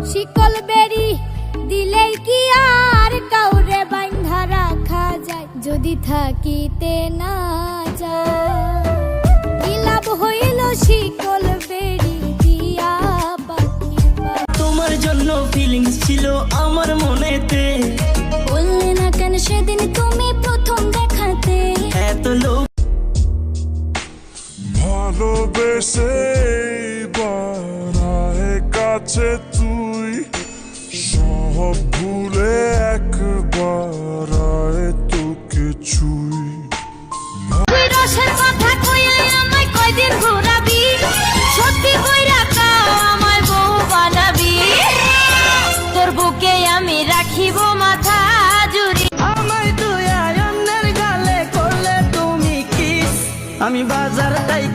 শিকল বেরি দিলেই কি আর কাউরে বাঁধা রাখা যায়, যদি থাকিতে না যায়। কি লাভ হইল শিকল বেরি দিয়া পাখি। তোমার জন্য ফিলিংস ছিল আমার মনেতে, বললে না কেন সেদিন তুমি প্রথম দেখাতে। এত লোক ভালোবেসে বাড়ায় কাছে তুই, সব ভুলে একবার আয় তোকে ছুই। তুই রসের কথা কইলে আমায় কয়দিন ঘোরাবি, সত্যি কইরা কাও আমায় বউ বানাবি। তোর বুকে আমি রাখিব মাথা জুড়ি। আমায় তুই অন্যের গালে করলে তুমি কিস, আমি বাজার তাই